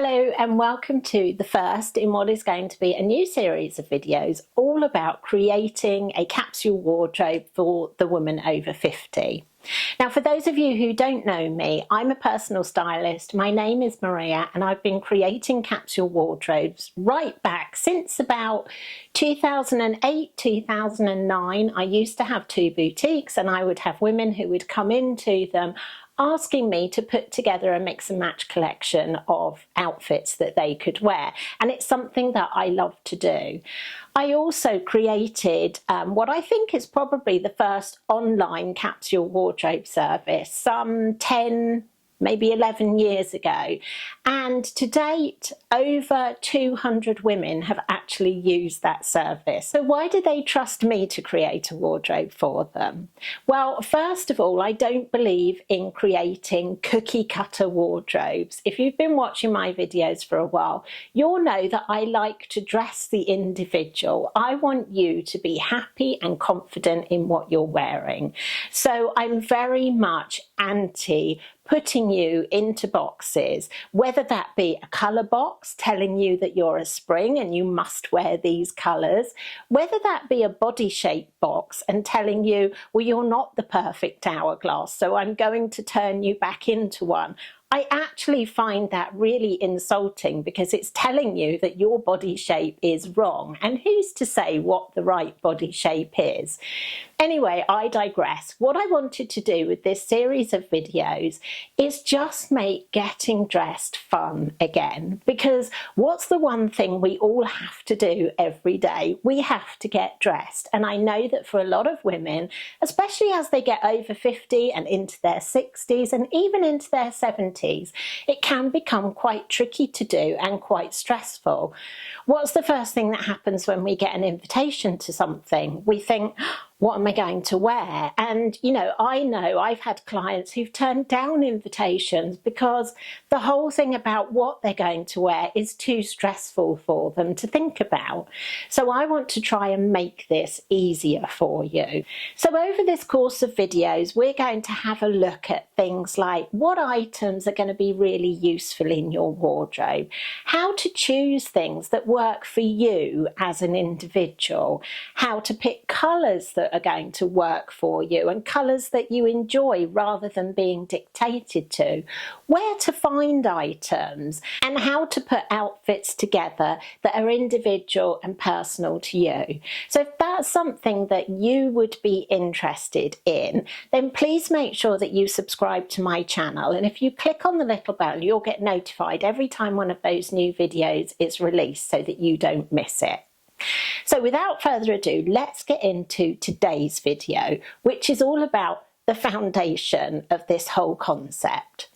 Hello and welcome to the first in what is going to be a new series of videos all about creating a capsule wardrobe for the woman over 50. Now, for those of you who don't know me, I'm a personal stylist. My name is Maria and I've been creating capsule wardrobes right back since about 2008, 2009. I used to have two boutiques and I would have women who would come into them asking me to put together a mix and match collection of outfits that they could wear, and it's something that I love to do. I also created what I think is probably the first online capsule wardrobe service some 10 maybe 11 years ago, and to date over 200 women have actually used that service. So why do they trust me to create a wardrobe for them? Well, first of all, I don't believe in creating cookie cutter wardrobes. If you've been watching my videos for a while, you'll know that I like to dress the individual. I want you to be happy and confident in what you're wearing. So I'm very much anti putting you into boxes, whether that be a colour box telling you that you're a spring and you must wear these colours, whether that be a body shape box and telling you, well, you're not the perfect hourglass, so I'm going to turn you back into one. I actually find that really insulting because it's telling you that your body shape is wrong, and who's to say what the right body shape is? Anyway, I digress. What I wanted to do with this series of videos is just make getting dressed fun again, because what's the one thing we all have to do every day? We have to get dressed. And I know that for a lot of women, especially as they get over 50 and into their 60s and even into their 70s, it can become quite tricky to do and quite stressful. What's the first thing that happens when we get an invitation to something? We think, what am I going to wear? And, I know I've had clients who've turned down invitations because the whole thing about what they're going to wear is too stressful for them to think about. So I want to try and make this easier for you. So over this course of videos, we're going to have a look at things like what items are going to be really useful in your wardrobe, how to choose things that work for you as an individual, how to pick colours that are going to work for you and colours that you enjoy rather than being dictated to, where to find items, and how to put outfits together that are individual and personal to you. So if that's something that you would be interested in, then please make sure that you subscribe to my channel, and if you click on the little bell, you'll get notified every time one of those new videos is released so that you don't miss it. So without further ado, let's get into today's video, which is all about the foundation of this whole concept.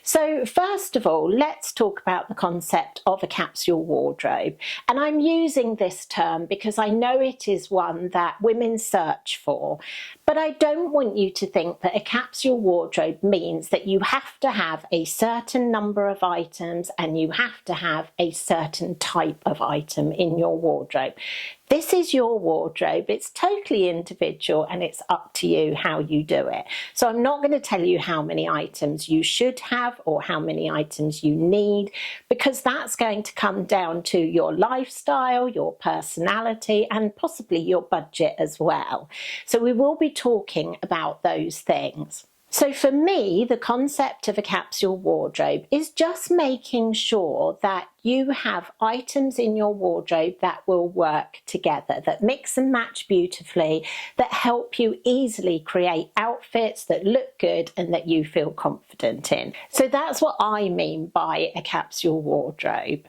So first of all, let's talk about the concept of a capsule wardrobe. And I'm using this term because I know it is one that women search for. But I don't want you to think that a capsule wardrobe means that you have to have a certain number of items and you have to have a certain type of item in your wardrobe. This is your wardrobe. It's totally individual and it's up to you how you do it. So I'm not going to tell you how many items you should have or how many items you need, because that's going to come down to your lifestyle, your personality, and possibly your budget as well. So we will be talking about those things. So for me, the concept of a capsule wardrobe is just making sure that you have items in your wardrobe that will work together, that mix and match beautifully, that help you easily create outfits that look good and that you feel confident in. So that's what I mean by a capsule wardrobe.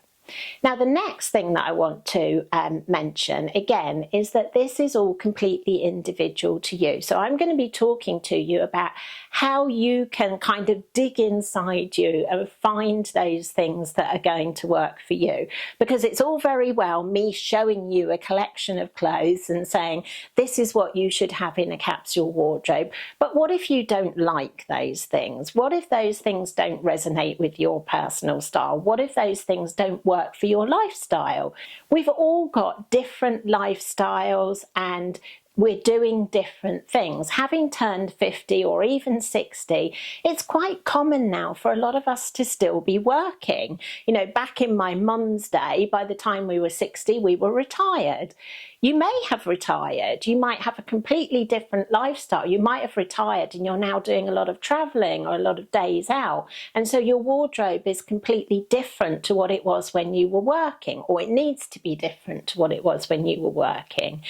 Now, the next thing that I want to mention again is that this is all completely individual to you. So I'm going to be talking to you about how you can kind of dig inside you and find those things that are going to work for you. Because it's all very well me showing you a collection of clothes and saying, this is what you should have in a capsule wardrobe. But what if you don't like those things? What if those things don't resonate with your personal style? What if those things don't work for your lifestyle? We've all got different lifestyles and we're doing different things. Having turned 50 or even 60, it's quite common now for a lot of us to still be working. You know, back in my mum's day, by the time we were 60, we were retired. You may have retired, you might have a completely different lifestyle. You might have retired and you're now doing a lot of traveling or a lot of days out. And so your wardrobe is completely different to what it was when you were working, or it needs to be different to what it was when you were working.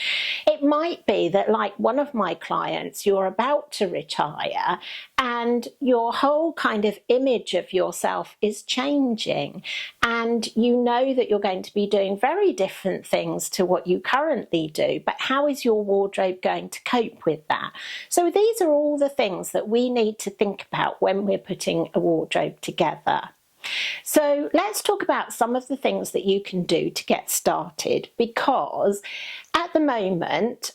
It might be that, like one of my clients, you're about to retire and your whole kind of image of yourself is changing, and you know that you're going to be doing very different things to what you currently do, but how is your wardrobe going to cope with that? So these are all the things that we need to think about when we're putting a wardrobe together. So let's talk about some of the things that you can do to get started, because at the moment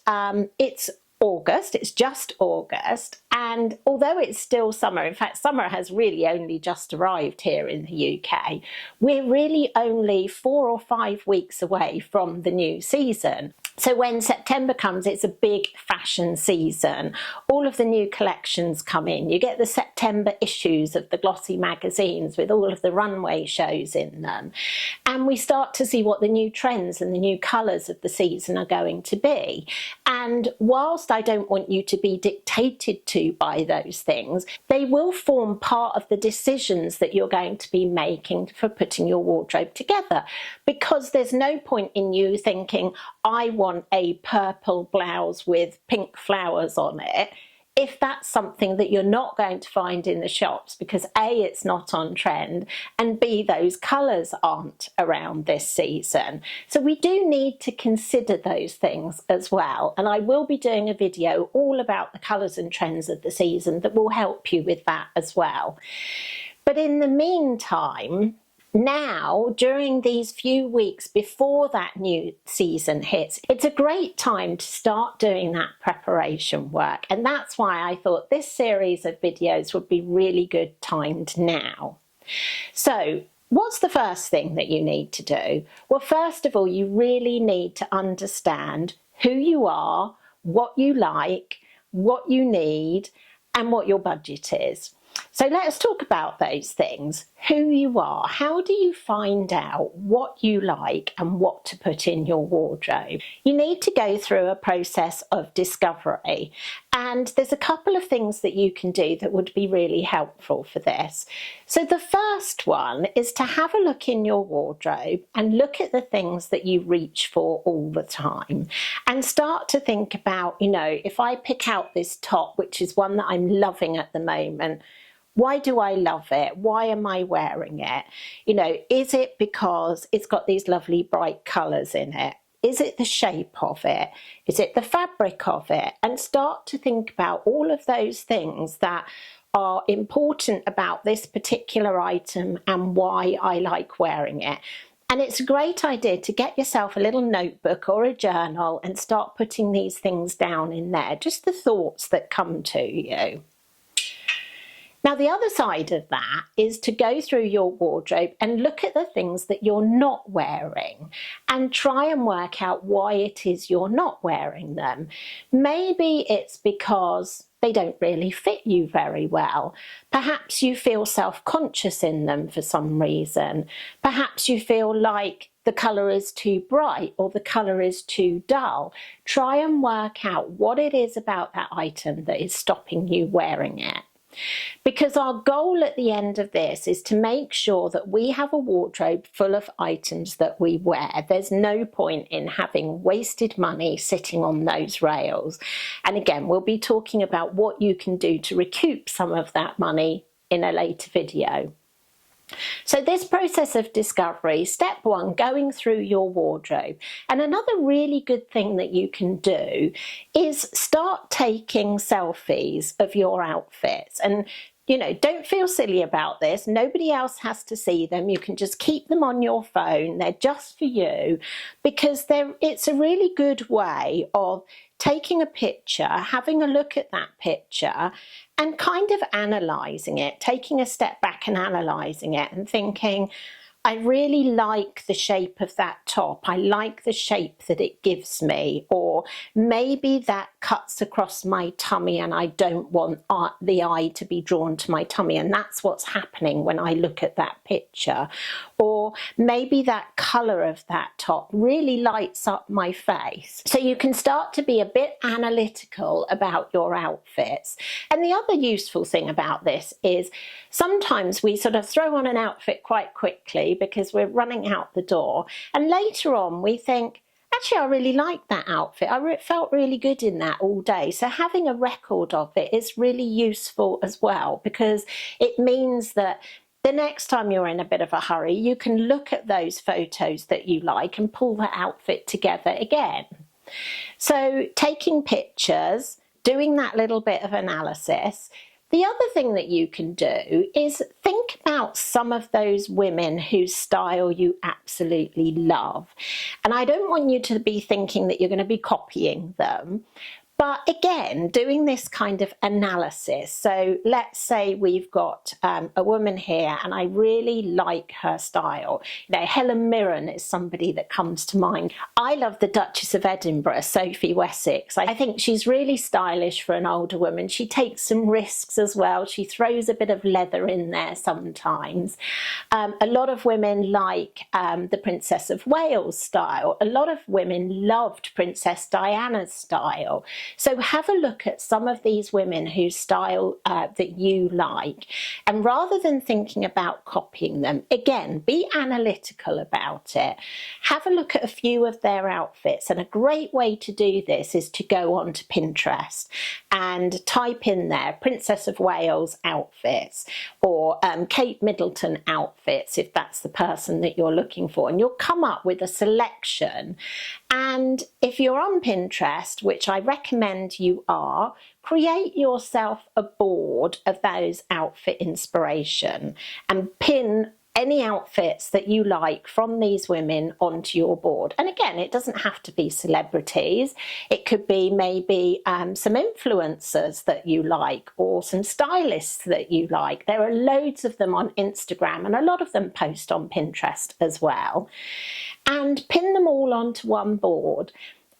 it's August, it's just August, and although it's still summer, in fact summer has really only just arrived here in the UK, we're really only 4 or 5 weeks away from the new season. So when September comes, it's a big fashion season. All of the new collections come in. You get the September issues of the glossy magazines with all of the runway shows in them. And we start to see what the new trends and the new colours of the season are going to be. And whilst I don't want you to be dictated to by those things, they will form part of the decisions that you're going to be making for putting your wardrobe together. Because there's no point in you thinking, I want a purple blouse with pink flowers on it, if that's something that you're not going to find in the shops, because A, it's not on trend, and B, those colours aren't around this season. So we do need to consider those things as well, and I will be doing a video all about the colours and trends of the season that will help you with that as well. But in the meantime, now, during these few weeks before that new season hits, it's a great time to start doing that preparation work. And that's why I thought this series of videos would be really good timed now. So, what's the first thing that you need to do? Well, first of all, you really need to understand who you are, what you like, what you need, and what your budget is. So let's talk about those things. Who you are. How do you find out what you like and what to put in your wardrobe? You need to go through a process of discovery, and there's a couple of things that you can do that would be really helpful for this. So the first one is to have a look in your wardrobe and look at the things that you reach for all the time, and start to think about, you know, if I pick out this top, which is one that I'm loving at the moment, why do I love it? Why am I wearing it? You know, is it because it's got these lovely bright colours in it? Is it the shape of it? Is it the fabric of it? And start to think about all of those things that are important about this particular item and why I like wearing it. And it's a great idea to get yourself a little notebook or a journal and start putting these things down in there, just the thoughts that come to you. Now, the other side of that is to go through your wardrobe and look at the things that you're not wearing and try and work out why it is you're not wearing them. Maybe it's because they don't really fit you very well. Perhaps you feel self-conscious in them for some reason. Perhaps you feel like the colour is too bright or the colour is too dull. Try and work out what it is about that item that is stopping you wearing it. Because our goal at the end of this is to make sure that we have a wardrobe full of items that we wear. There's no point in having wasted money sitting on those rails. And again, we'll be talking about what you can do to recoup some of that money in a later video. So this process of discovery, step one, going through your wardrobe. And another really good thing that you can do is start taking selfies of your outfits. And you know, don't feel silly about this. Nobody else has to see them. You can just keep them on your phone. They're just for you, because it's a really good way of taking a picture, having a look at that picture and kind of analysing it, taking a step back and analysing it and thinking, I really like the shape of that top. I like the shape that it gives me. Or maybe that cuts across my tummy and I don't want the eye to be drawn to my tummy, and that's what's happening when I look at that picture. Or maybe that colour of that top really lights up my face. So you can start to be a bit analytical about your outfits. And the other useful thing about this is sometimes we sort of throw on an outfit quite quickly because we're running out the door, and later on we think, actually, I really like that outfit. I felt really good in that all day. So having a record of it is really useful as well, because it means that the next time you're in a bit of a hurry, you can look at those photos that you like and pull that outfit together again. So taking pictures, doing that little bit of analysis. The other thing that you can do is think about some of those women whose style you absolutely love. And I don't want you to be thinking that you're going to be copying them. But again, doing this kind of analysis. So let's say we've got a woman here and I really like her style. You know, Helen Mirren is somebody that comes to mind. I love the Duchess of Edinburgh, Sophie Wessex. I think she's really stylish for an older woman. She takes some risks as well. She throws a bit of leather in there sometimes. A lot of women like the Princess of Wales style. A lot of women loved Princess Diana's style. So have a look at some of these women whose style that you like, and rather than thinking about copying them, again, be analytical about it. Have a look at a few of their outfits, and a great way to do this is to go on to Pinterest and type in there Princess of Wales outfits, or Kate Middleton outfits, if that's the person that you're looking for, and you'll come up with a selection. And if you're on Pinterest, which I recommend you are, create yourself a board of those outfit inspiration and pin any outfits that you like from these women onto your board. And again, it doesn't have to be celebrities. It could be maybe some influencers that you like, or some stylists that you like. There are loads of them on Instagram, and a lot of them post on Pinterest as well. And pin them all onto one board.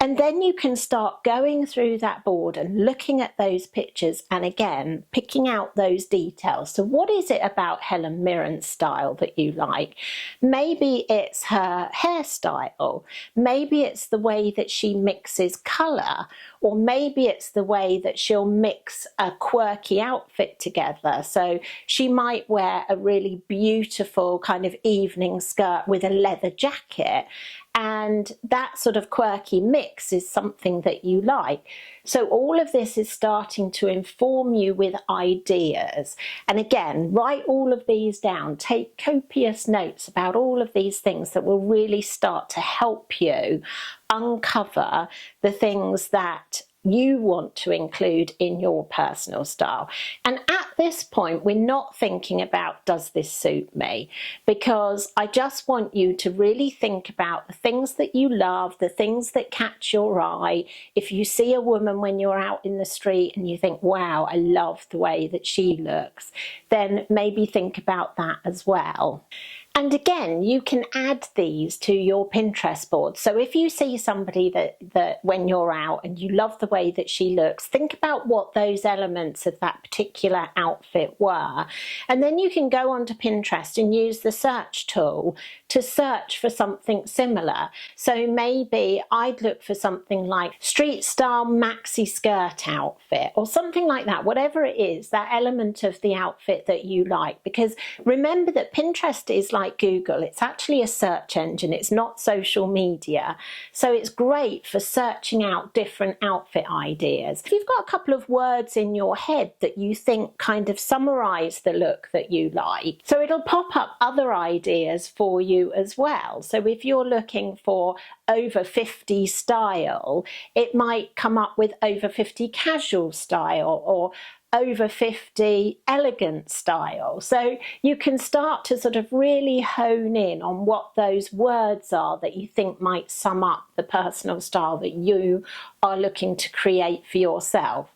And then you can start going through that board and looking at those pictures, and again, picking out those details. So what is it about Helen Mirren's style that you like? Maybe it's her hairstyle. Maybe it's the way that she mixes colour. Or maybe it's the way that she'll mix a quirky outfit together. So she might wear a really beautiful kind of evening skirt with a leather jacket. And that sort of quirky mix is something that you like. So all of this is starting to inform you with ideas. And again, write all of these down. Take copious notes about all of these things that will really start to help you uncover the things that you want to include in your personal style. And at this point, we're not thinking about, does this suit me? Because I just want you to really think about the things that you love, the things that catch your eye. If you see a woman when you're out in the street and you think, wow, I love the way that she looks, then maybe think about that as well. And again, you can add these to your Pinterest board. So if you see somebody that when you're out and you love the way that she looks, think about what those elements of that particular outfit were. And then you can go onto Pinterest and use the search tool to search for something similar. So maybe I'd look for something like street style maxi skirt outfit, or something like that, whatever it is, that element of the outfit that you like. Because remember that Pinterest is like Google. It's actually a search engine. It's not social media. So it's great for searching out different outfit ideas. If you've got a couple of words in your head that you think kind of summarize the look that you like, so it'll pop up other ideas for you as well. So if you're looking for over 50 style, it might come up with over 50 casual style, or over 50 elegant style. So you can start to sort of really hone in on what those words are that you think might sum up the personal style that you are looking to create for yourself.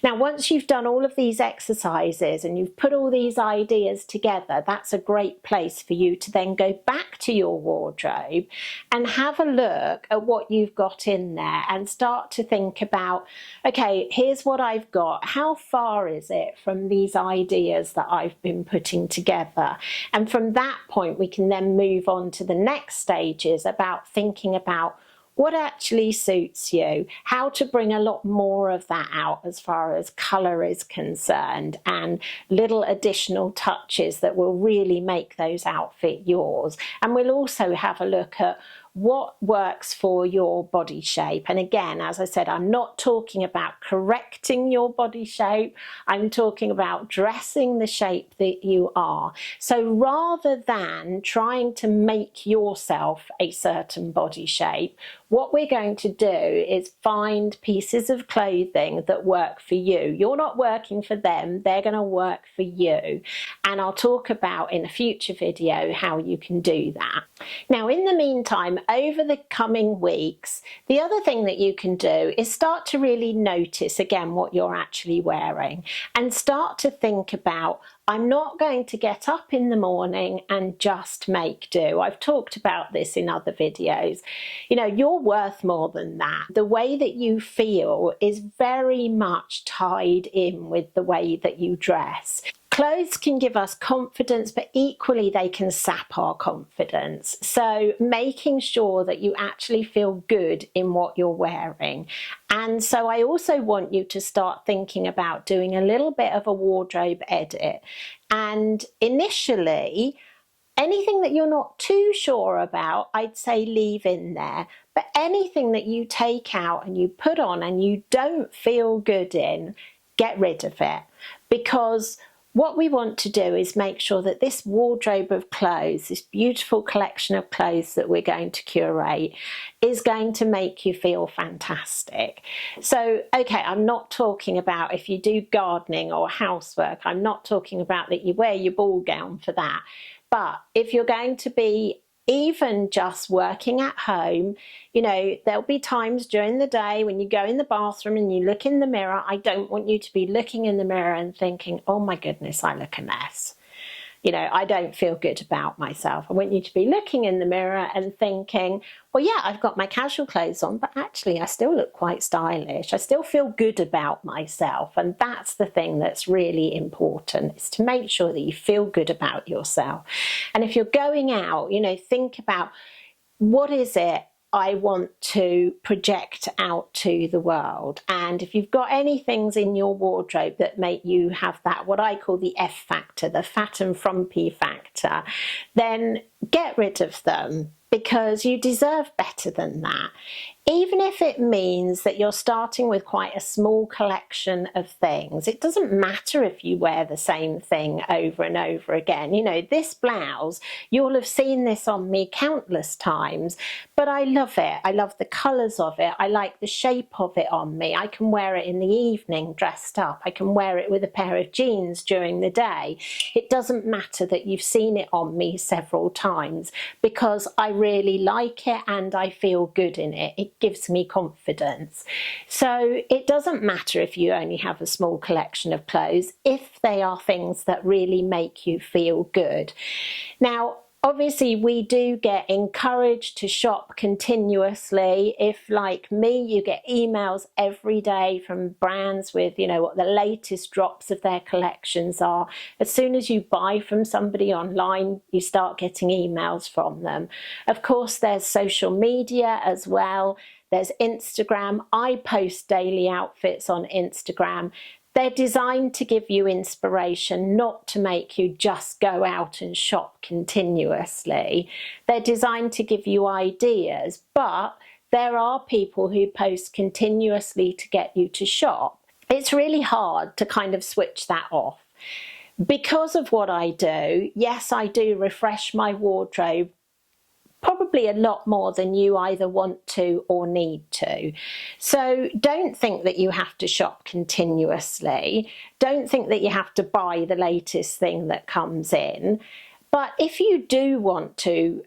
Now, once you've done all of these exercises and you've put all these ideas together, that's a great place for you to then go back to your wardrobe and have a look at what you've got in there and start to think about, okay, here's what I've got. How far is it from these ideas that I've been putting together? And from that point, we can then move on to the next stages about thinking about what actually suits you, how to bring a lot more of that out as far as colour is concerned, and little additional touches that will really make those outfits yours. And we'll also have a look at what works for your body shape. And again, as I said, I'm not talking about correcting your body shape, I'm talking about dressing the shape that you are. So rather than trying to make yourself a certain body shape, what we're going to do is find pieces of clothing that work for you. You're not working for them, they're going to work for you. And I'll talk about in a future video how you can do that. Now, in the meantime, over the coming weeks, the other thing that you can do is start to really notice again what you're actually wearing and start to think about, I'm not going to get up in the morning and just make do. I've talked about this in other videos. You know, you're worth more than that. The way that you feel is very much tied in with the way that you dress. Clothes can give us confidence, but equally they can sap our confidence. So making sure that you actually feel good in what you're wearing. And so I also want you to start thinking about doing a little bit of a wardrobe edit. And initially, anything that you're not too sure about, I'd say leave in there. But anything that you take out and you put on and you don't feel good in, get rid of it. Because what we want to do is make sure that this wardrobe of clothes, this beautiful collection of clothes that we're going to curate, is going to make you feel fantastic. So, okay, I'm not talking about if you do gardening or housework, I'm not talking about that you wear your ball gown for that. But if you're going to be even just working at home, you know, there'll be times during the day when you go in the bathroom and you look in the mirror. I don't want you to be looking in the mirror and thinking, oh my goodness, I look a mess. You know, I don't feel good about myself. I want you to be looking in the mirror and thinking, well, yeah, I've got my casual clothes on, but actually I still look quite stylish. I still feel good about myself. And that's the thing that's really important, is to make sure that you feel good about yourself. And if you're going out, you know, think about, what is it I want to project out to the world? And if you've got any things in your wardrobe that make you have that, what I call the F factor, the fat and frumpy factor, then get rid of them, because you deserve better than that. Even if it means that you're starting with quite a small collection of things, it doesn't matter if you wear the same thing over and over again. You know, this blouse, you'll have seen this on me countless times, but I love it. I love the colours of it. I like the shape of it on me. I can wear it in the evening dressed up. I can wear it with a pair of jeans during the day. It doesn't matter that you've seen it on me several times, because I really like it and I feel good in it. It gives me confidence. So it doesn't matter if you only have a small collection of clothes, if they are things that really make you feel good. Now, obviously, we do get encouraged to shop continuously. If, like me, you get emails every day from brands with, you know, what the latest drops of their collections are. As soon as you buy from somebody online, you start getting emails from them. Of course, there's social media as well. There's Instagram. I post daily outfits on Instagram. They're designed to give you inspiration, not to make you just go out and shop continuously. They're designed to give you ideas, but there are people who post continuously to get you to shop. It's really hard to kind of switch that off. Because of what I do, yes, I do refresh my wardrobe probably a lot more than you either want to or need to. So don't think that you have to shop continuously. Don't think that you have to buy the latest thing that comes in. But if you do want to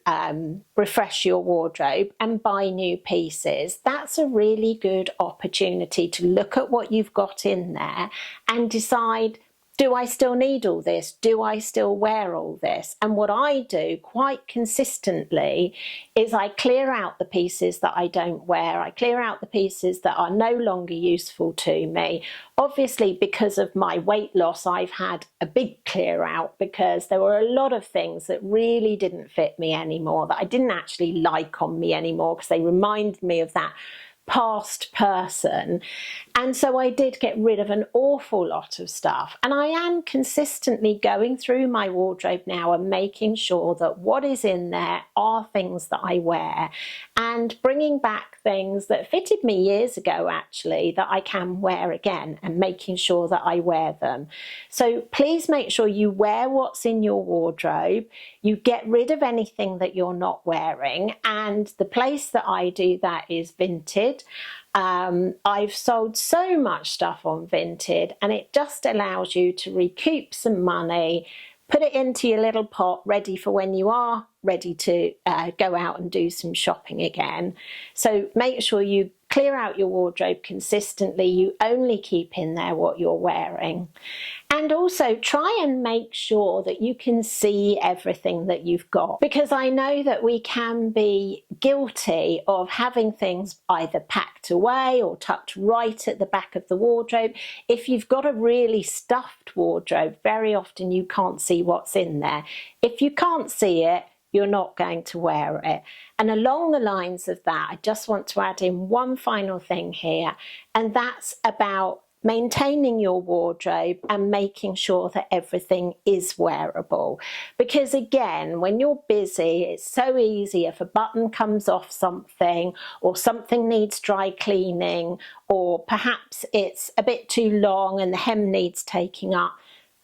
refresh your wardrobe and buy new pieces, that's a really good opportunity to look at what you've got in there and decide, do I still need all this? Do I still wear all this? And what I do quite consistently is I clear out the pieces that I don't wear. I clear out the pieces that are no longer useful to me. Obviously, because of my weight loss, I've had a big clear out because there were a lot of things that really didn't fit me anymore, that I didn't actually like on me anymore because they reminded me of that past person. And so I did get rid of an awful lot of stuff, and I am consistently going through my wardrobe now and making sure that what is in there are things that I wear, and bringing back things that fitted me years ago actually that I can wear again, and making sure that I wear them. So please make sure you wear what's in your wardrobe, you get rid of anything that you're not wearing, and the place that I do that is Vinted. I've sold so much stuff on Vinted, and it just allows you to recoup some money, put it into your little pot ready for when you are ready to go out and do some shopping again. So make sure you clear out your wardrobe consistently, you only keep in there what you're wearing. And also try and make sure that you can see everything that you've got, because I know that we can be guilty of having things either packed away or tucked right at the back of the wardrobe. If you've got a really stuffed wardrobe, very often you can't see what's in there. If you can't see it, you're not going to wear it. And along the lines of that, I just want to add in one final thing here, and that's about maintaining your wardrobe and making sure that everything is wearable. Because again, when you're busy, it's so easy if a button comes off something, or something needs dry cleaning, or perhaps it's a bit too long and the hem needs taking up,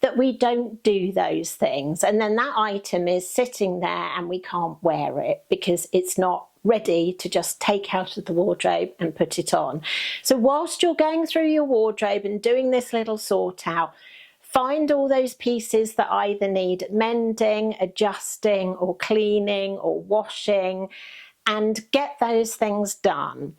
that we don't do those things. And then that item is sitting there and we can't wear it because it's not ready to just take out of the wardrobe and put it on. So whilst you're going through your wardrobe and doing this little sort out, find all those pieces that either need mending, adjusting, or cleaning, or washing, and get those things done.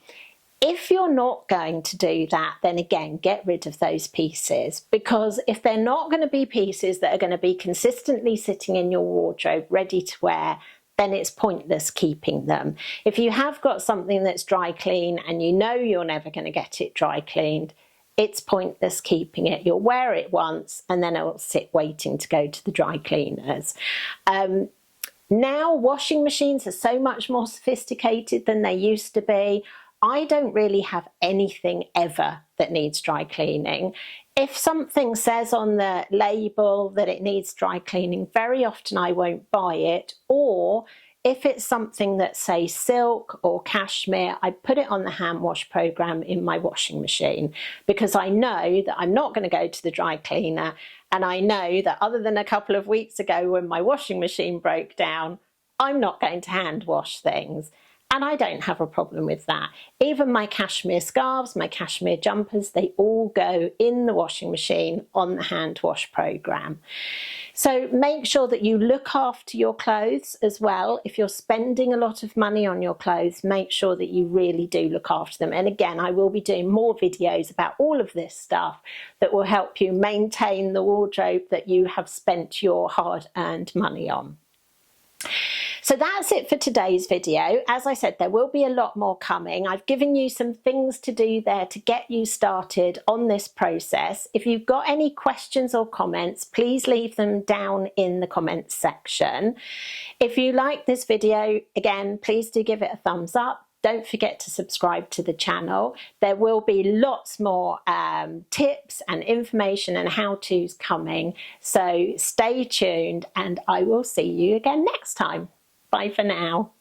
If you're not going to do that, then again, get rid of those pieces, because if they're not going to be pieces that are going to be consistently sitting in your wardrobe ready to wear, then it's pointless keeping them. If you have got something that's dry clean and you know you're never going to get it dry cleaned, it's pointless keeping it. You'll wear it once and then it'll sit waiting to go to the dry cleaners. Now washing machines are so much more sophisticated than they used to be. I don't really have anything ever that needs dry cleaning. If something says on the label that it needs dry cleaning, very often I won't buy it. Or if it's something that say silk or cashmere, I put it on the hand wash program in my washing machine, because I know that I'm not going to go to the dry cleaner, and I know that other than a couple of weeks ago when my washing machine broke down, I'm not going to hand wash things. And I don't have a problem with that. Even my cashmere scarves, my cashmere jumpers, they all go in the washing machine on the hand wash program. So make sure that you look after your clothes as well. If you're spending a lot of money on your clothes, make sure that you really do look after them. And again, I will be doing more videos about all of this stuff that will help you maintain the wardrobe that you have spent your hard-earned money on. So that's it for today's video. As I said, there will be a lot more coming. I've given you some things to do there to get you started on this process. If you've got any questions or comments, please leave them down in the comments section. If you like this video, again, please do give it a thumbs up. Don't forget to subscribe to the channel. There will be lots more tips and information and how-tos coming. So stay tuned, and I will see you again next time. Bye for now.